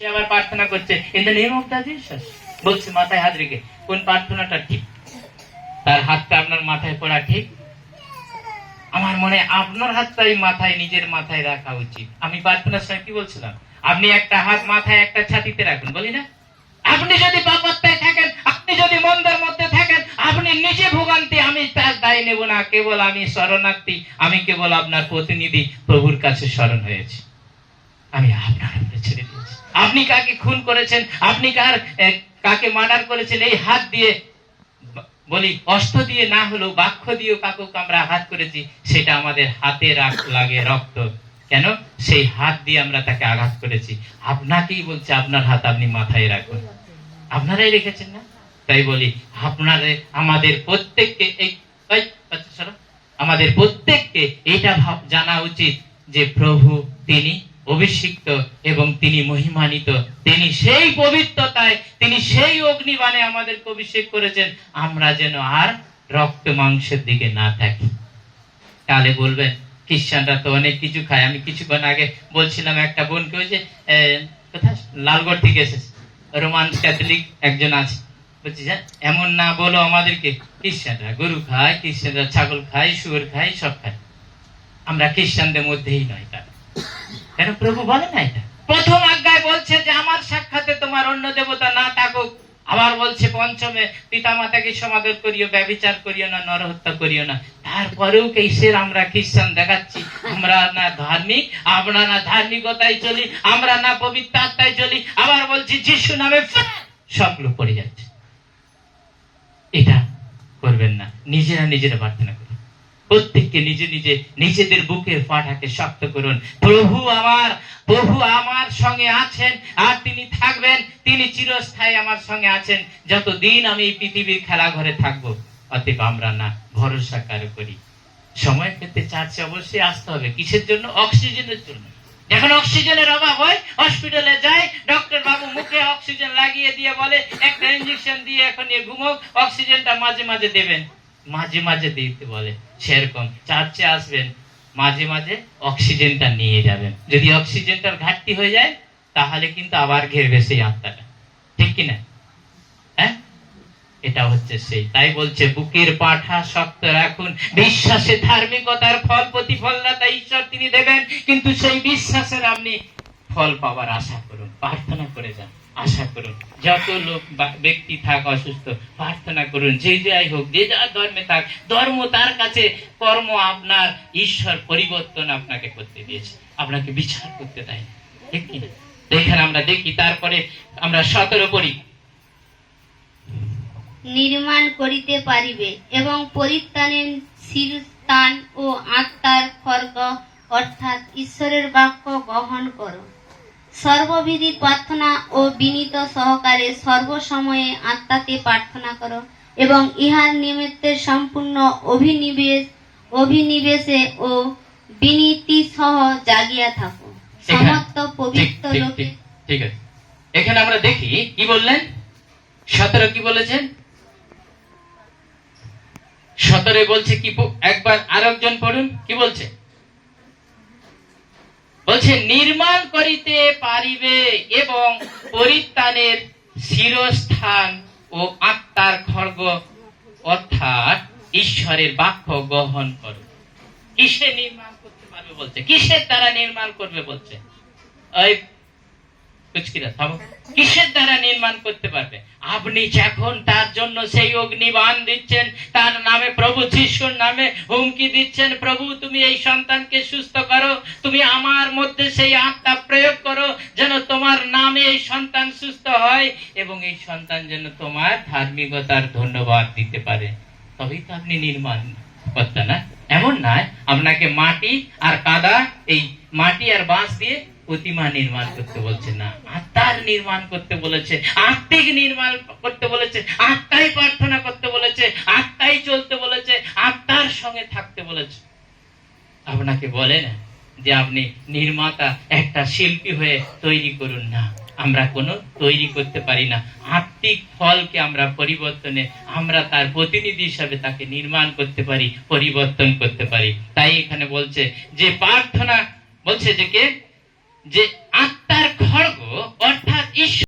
সে আবার প্রার্থনা করছে in the name of the Jesus, বলছে মাথায় হাত রেখে। কোন প্রার্থনাটা ঠিক? তার হাতটা আপনার মাথায় পড়া ঠিক? আমার মনে আপনার হাতটাই মাথায়, নিজের মাথায় রাখা উচিত। আমি প্রার্থনার সময় কি বলছিলাম? আপনি একটা হাত মাথায়, একটা ছাতিতে রাখুন, বলি না? আপনি যদি পাপাত্মায় থাকেন, আপনি যদি মন্দের মধ্যে থাকেন, আপনি নিজে ভোগান্তি, আমি তার দায় নেব না। কেবল আমি শরণার্থী, আমি কেবল আপনার প্রতিনিধি, প্রভুর কাছে শরণ হয়েছি। আমি আপনার উপরে ছেড়ে দিয়েছি। আপনি কাকে খুন করেছেন, আপনি কাকে মার্ডার করেছেন, এই হাত দিয়ে, বলি অস্ত্র দিয়ে না হলেও বাক্য দিয়েও কাকে আমরা আঘাত করেছি, সেটা আমাদের হাতে লাগে রক্ত। কেন? সেই হাত দিয়ে আমরা তাকে আঘাত করেছি। আপনাকেই বলছে আপনার হাত আপনি মাথায় রাখুন। আপনারাই রেখেছেন না? তাই বলি আমাদের প্রত্যেককে এইটা জানা উচিত যে প্রভু তিনি অভিষিক্ত এবং তিনি মহিমান্বিত। তিনি সেই পবিত্রতায়, তিনি সেই অগ্নিবাণে আমাদেরকে অভিষেক করেছেন, আমরা যেন আর রক্ত মাংসের দিকে না থাকি। তাহলে বলবেন খ্রিস্টানরা তো অনেক কিছু খায়। আমি কিছুক্ষণ আগে বলছিলাম একটা বোনকে, ওই যে কোথায় লালগড় থেকে এসেছে, রোমান ক্যাথলিক একজন আছে, বলছি এমন না বলো আমাদেরকে, খ্রিস্টানরা গরু খায়, খ্রিস্টানরা ছাগল খায়, শুয়োর খায়, সব খায়, আমরা খ্রিস্টানদের মধ্যেই নয়। তারা কেন? প্রভু বলে না এটা? প্রথম আজ্ঞায় বলছে যে আমার সাক্ষাতে তোমার অন্য দেবতা না থাকুক। আবার বলছে পঞ্চমে পিতামাতাকে সমাদর করিও, ব্যভিচার করিও না, নরহত্যা করিও না। তারপরেও কিসের আমরা খ্রিস্টান দেখাচ্ছি? আমরা না ধার্মিক, আমরা না ধার্মিকতায় চলি, আমরা না পবিত্র আত্মায় চলি। আবার বলছি যিশু নামে সবগুলো পড়ে যাচ্ছে। এটা করবেন না। নিজেরা প্রার্থনা করুন। প্রত্যেককে নিজেদের বুকের পাটাকে শক্ত করুন। প্রভু আমার সঙ্গে আছেন, আর তিনি থাকবেন। তিনি চিরস্থায়ী আমার সঙ্গে আছেন যতদিন আমি এই পৃথিবীর খেলাঘরে থাকবো। অতএব আমরা না ভরসা কারো করি। সময় পেতে চার্চে অবশ্যই আসতে হবে। কিসের জন্য? অক্সিজেনের জন্য। যখন অক্সিজেনের অভাব হয়, হসপিটালে যায়, ডক্টর বাবু মুখে অক্সিজেন লাগিয়ে দিয়ে বলে একটা ইঞ্জেকশন দিয়ে এখন ঘুমোক, অক্সিজেনটা মাঝে মাঝে দেবেন, মাঝে মাঝে দিতে বলে। সেরকম চার্চে আসবেন, মাঝে মাঝে অক্সিজেনটা নিয়ে যাবেন। যদি অক্সিজেনটার ঘাটতি হয়ে যায়, তাহলে কিন্তু আবার ঘেরবে সেই আত্মাটা। ঠিক কিনা? হ্যাঁ, এটা হচ্ছে সেই। তাই বলছে বুকের পাঠা শক্ত রাখুন, বিশ্বাসে ধার্মিকতার ফল প্রতিফলদাতা ঈশ্বর তিনি দেবেন। কিন্তু সেই বিশ্বাসের আপনি ফল পাওয়ার আশা করুন, প্রার্থনা করে যান, আশা করুন। যত লোক ব্যক্তি থাক অসুস্থ, প্রার্থনা করুন। যে যাই হোক, যে যার ধর্মে থাক, ধর্ম তার কাছে কর্ম। আপনার ঈশ্বর পরিবর্তন আপনাকে করতে দিয়েছে, আপনাকে বিচার করতে দেয়। ঠিক কিনা? এখানে আমরা দেখি। তারপরে আমরা 17 পড়ি। নির্মাণ করিতে পারিবে এবং পরিত্রাণের শীর্ষস্থান ও আত্মার খড়গ অর্থাৎ ঈশ্বরের বাক্য গ্রহণ করো। সর্ববিধি প্রার্থনা ও বিনীত সহকারে সর্বসময়ে আত্মাতে প্রার্থনা করো এবং ইহার নিমিত্তে সম্পূর্ণ অভিনিবেশে ও বিনীতি সহ জাগিয়া থাকো। সমস্ত পবিত্র লোকে। ঠিক আছে, এখানে আমরা দেখি কি বললেন। 17 কি বলেছেন? 17 বলছে কি? একবার আরেকজন পড়ুন, কি বলছে? বলছে নির্মাণ করিতে পারিবে এবং পরিত্রাণের শীর্ষস্থান ও আত্মার খড়গ অর্থাৎ ঈশ্বরের বাক্য গ্রহণ করো। কিসে নির্মাণ করতে পারবে বলছে? কিসের দ্বারা নির্মাণ করবে বলছে? কিসের দ্বারা নির্মাণ করতে পারবে? আপনি যখন তার জন্য সেই অগ্নিবাণ দিচ্ছেন, তার নামে, প্রভু যিশুর নামে হুমকি দিচ্ছেন, প্রভু তুমি এই সন্তানকে সুস্থ করো, তুমি আমার মধ্যে সেই আত্মা প্রয়োগ করো যেন তোমার নামে এই সন্তান সুস্থ হয় এবং এই সন্তান যেন তোমার ধার্মিকতার ধন্যবাদ দিতে পারে, তবেই তো আপনি নির্মাণ করতে। না এমন নয় আপনাকে মাটি আর কাদা, এই মাটি আর বাঁশ দিয়ে প্রতিমা নির্মাণ করতে বলছে না, আত্মার নির্মাণ করতে বলেছে, আত্মিক নির্মাণ করতে বলেছে, আত্মাই প্রার্থনা করতে বলেছে, আত্মাই চলতে বলেছে, আত্মার সঙ্গে থাকতে বলেছে। আপনাকে বলে না যে আপনি নির্মাতা, একটা শিল্পী হয়ে তৈরি করুন। না, আমরা কোনো তৈরি করতে পারি না। আত্মিক ফলকে আমরা পরিবর্তনে, আমরা তার প্রতিনিধি হিসাবে তাকে নির্মাণ করতে পারি, পরিবর্তন করতে পারি। তাই এখানে বলছে যে প্রার্থনা, বলছে যে কে যে আত্মার খড়গ অর্থাৎ ঈশ্বর